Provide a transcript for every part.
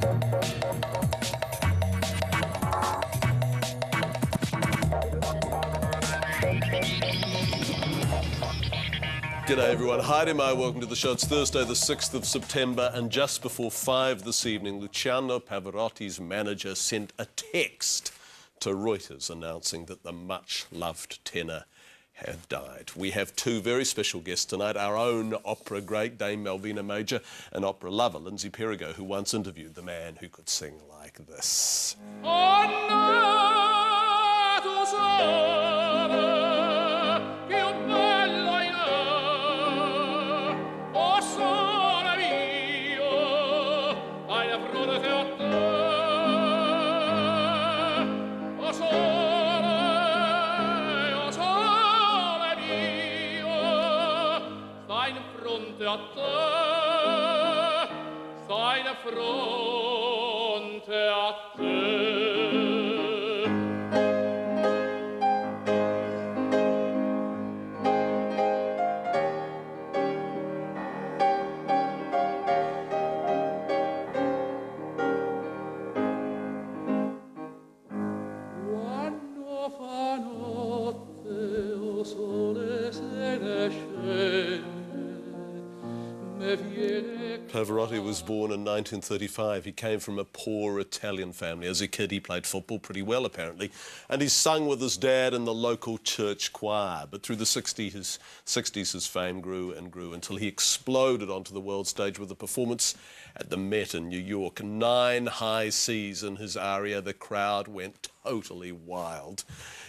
G'day everyone, Heidi Mai, welcome to the show. It's Thursday the 6th of September and just before 5 this evening, Luciano Pavarotti's manager sent a text to Reuters announcing that the much-loved tenor had died. We have two very special guests tonight, our own opera great Dame Malvina Major and opera lover Lindsay Perigo, who once interviewed the man who could sing like this. Pavarotti was born in 1935. He came from a poor Italian family. As a kid, he played football pretty well, apparently, and he sung with his dad in the local church choir. But through the 60s, his fame grew and grew until he exploded onto the world stage with a performance at the Met in New York. 9 high Cs in his aria. The crowd went totally wild.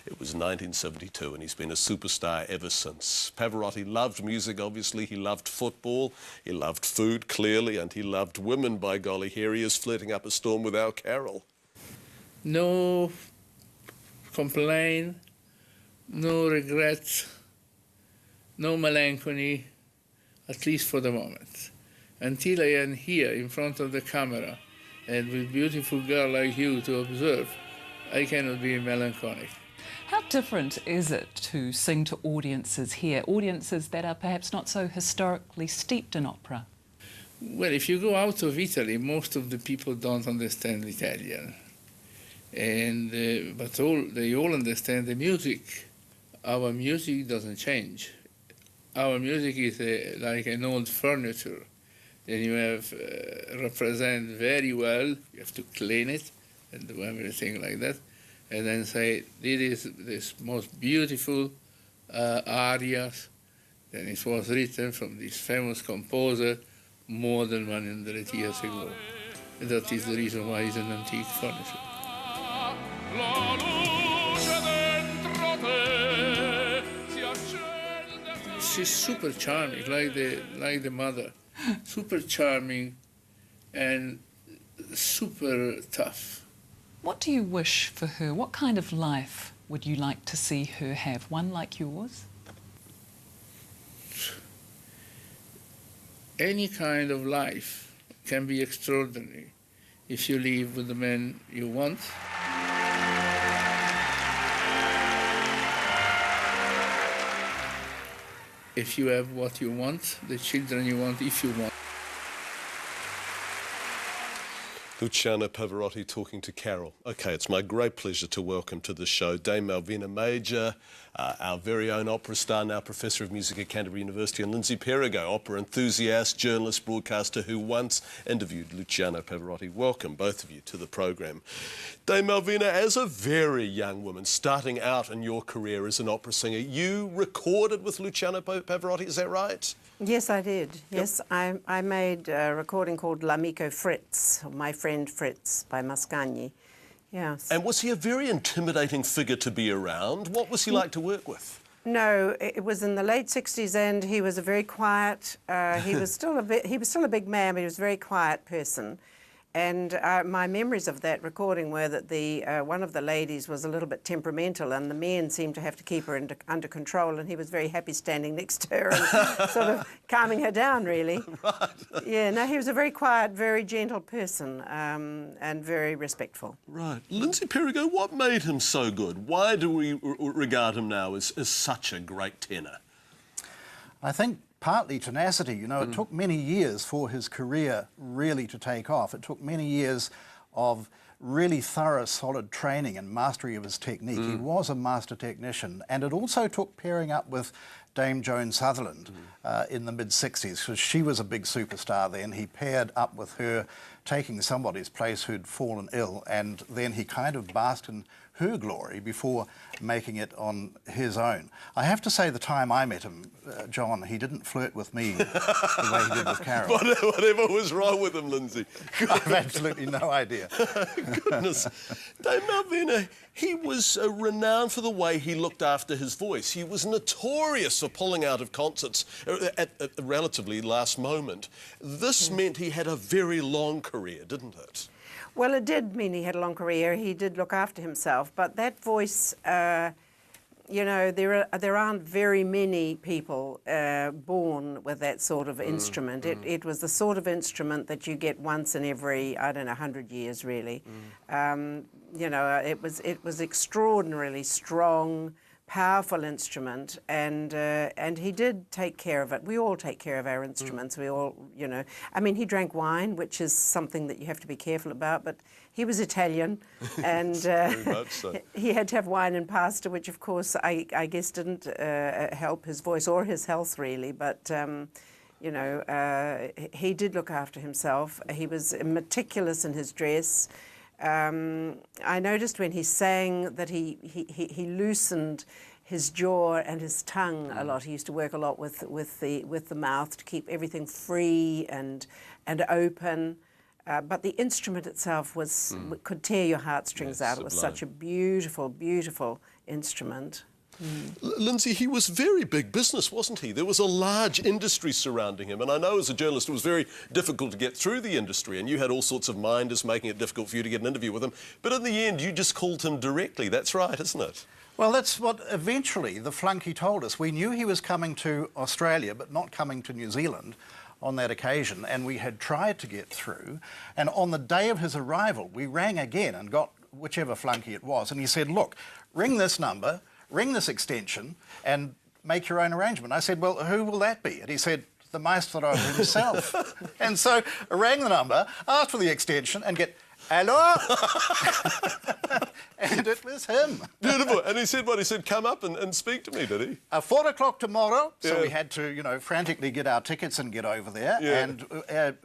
It was 1972 and he's been a superstar ever since. Pavarotti loved music, obviously. He loved football. He loved food, clearly, and he loved women, by golly. Here he is flirting up a storm with our Carol. No complaint, no regrets, no melancholy, at least for the moment. Until I am here in front of the camera and with a beautiful girl like you to observe, I cannot be melancholic. How different is it to sing to audiences here, audiences that are perhaps not so historically steeped in opera? Well, if you go out of Italy, most of the people don't understand Italian. But they all understand the music. Our music doesn't change. Our music is like an old furniture. Then you have represent very well, you have to clean it and do everything like that. And then say, this is this most beautiful arias. Then it was written from this famous composer more than 100 years ago. And that is the reason why it's an antique furniture. She's super charming, like the mother. Super charming and super tough. What do you wish for her? What kind of life would you like to see her have? One like yours? Any kind of life can be extraordinary if you live with the man you want. If you have what you want, the children you want, if you want. Luciano Pavarotti talking to Carol. OK, it's my great pleasure to welcome to the show Dame Malvina Major, our very own opera star, now Professor of Music at Canterbury University, and Lindsay Perigo, opera enthusiast, journalist, broadcaster, who once interviewed Luciano Pavarotti. Welcome, both of you, to the programme. Dame Malvina, as a very young woman starting out in your career as an opera singer, you recorded with Luciano Pavarotti, is that right? Yes, I did. Yes, Yep. I made a recording called L'Amico Fritz, My Friend Fritz, by Mascagni. Yes. And was he a very intimidating figure to be around? What was he like to work with? No, it was in the late 60s, and he was a very quiet. He was still a big man, but he was a very quiet person. And my memories of that recording were that one of the ladies was a little bit temperamental, and the men seemed to have to keep her under control, and he was very happy standing next to her and sort of calming her down, really. Right. Yeah, no, he was a very quiet, very gentle person, and very respectful. Right. Lindsay Perigo, what made him so good? Why do we regard him now as such a great tenor? I think partly tenacity. You know, it took many years for his career really to take off. It took many years of really thorough, solid training and mastery of his technique. He was a master technician, and it also took pairing up with Dame Joan Sutherland in the mid-60s, because she was a big superstar then. He paired up with her, taking somebody's place who'd fallen ill, and then he kind of basked in her glory before making it on his own. I have to say, the time I met him, John, he didn't flirt with me the way he did with Carol. Whatever was wrong with him, Lindsay? I've absolutely no idea. Goodness. Dave Malvina, he was renowned for the way he looked after his voice. He was notorious for pulling out of concerts at the relatively last moment. This meant he had a very long career, didn't it? Well, it did mean he had a long career. He did look after himself, but that voice, you know, there aren't very many people born with that sort of instrument. It was the sort of instrument that you get once in every, I don't know, 100 years, really. You know, it was extraordinarily strong, powerful instrument, and he did take care of it. We all take care of our instruments. We all, you know, I mean, he drank wine, which is something that you have to be careful about, but he was Italian, and Very much so. he had to have wine and pasta, which of course I guess didn't help his voice or his health really, but you know, he did look after himself. He was meticulous in his dress. I noticed when he sang that he loosened his jaw and his tongue a lot. He used to work a lot with the mouth to keep everything free and open. But the instrument itself was could tear your heartstrings out. It was such a beautiful, beautiful instrument. Lindsay, he was very big business, wasn't he? There was a large industry surrounding him, and I know as a journalist it was very difficult to get through the industry, and you had all sorts of minders making it difficult for you to get an interview with him, but in the end you just called him directly. That's right, isn't it? Well, that's what eventually the flunky told us. We knew he was coming to Australia, but not coming to New Zealand on that occasion, and we had tried to get through, and on the day of his arrival we rang again and got whichever flunky it was, and he said, look, ring this number, ring this extension and make your own arrangement. I said, well, who will that be? And he said, the maestro himself. And so I rang the number, asked for the extension and get, hello? And it was him. Beautiful. And he said what? He said, come up and speak to me, did he? 4 o'clock tomorrow. So we had to, you know, frantically get our tickets and get over there. And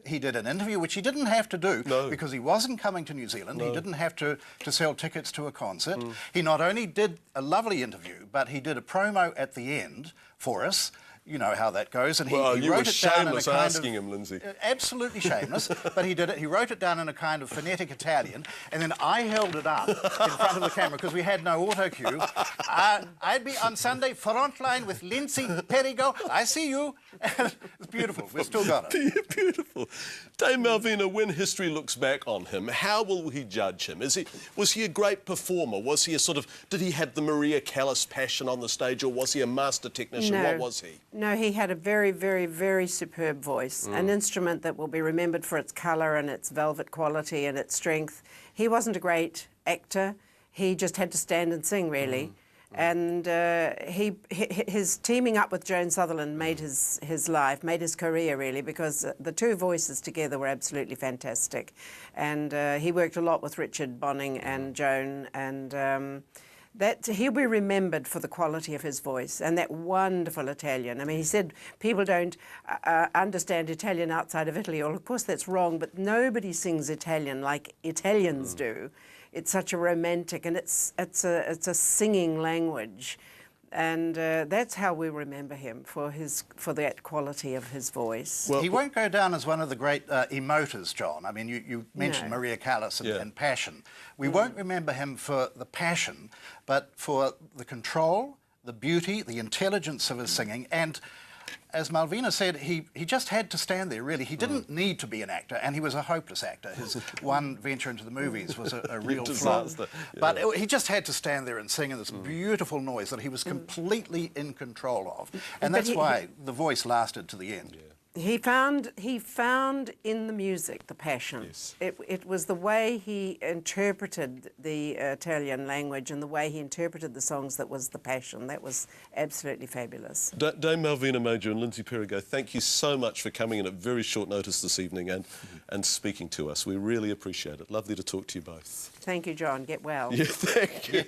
he did an interview, which he didn't have to do because he wasn't coming to New Zealand. He didn't have to sell tickets to a concert. He not only did a lovely interview, but he did a promo at the end for us. You know how that goes, and he wrote it down in a kind of... You were shameless asking him, Lindsay. Absolutely shameless, but he did it. He wrote it down in a kind of phonetic Italian, and then I held it up in front of the camera because we had no auto cue. I'd be on Sunday frontline with Lindsay Perigo. I see you. It's beautiful. We've still got it. Beautiful. Dave Malvina, when history looks back on him, how will he judge him? Was he a great performer? Was he a sort of... Did he have the Maria Callas passion on the stage, or was he a master technician? No. What was he? No, he had a very, very, very superb voice, an instrument that will be remembered for its colour and its velvet quality and its strength. He wasn't a great actor. He just had to stand and sing, really. And his teaming up with Joan Sutherland made his life, made his career, really, because the two voices together were absolutely fantastic. And he worked a lot with Richard Bonning and Joan, and that he'll be remembered for the quality of his voice and that wonderful Italian. I mean, he said people don't understand Italian outside of Italy. Well, of course that's wrong, but nobody sings Italian like Italians do. It's such a romantic, and it's a singing language, and that's how we remember him, for that quality of his voice. Well, he won't go down as one of the great emoters, John. I mean, you mentioned Maria Callas and passion. We won't remember him for the passion, but for the control, the beauty, the intelligence of his singing, and as Malvina said, he just had to stand there, really. He didn't need to be an actor, and he was a hopeless actor. His one venture into the movies was a real flop. But he just had to stand there and sing in this beautiful noise that he was completely in control of. And that's why the voice lasted to the end. He found in the music the passion. Yes. It was the way he interpreted the Italian language and the way he interpreted the songs that was the passion. That was absolutely fabulous. Dame Malvina Major and Lindsay Perigo, thank you so much for coming in at very short notice this evening and speaking to us. We really appreciate it. Lovely to talk to you both. Thank you, John. Get well. Yeah, thank you.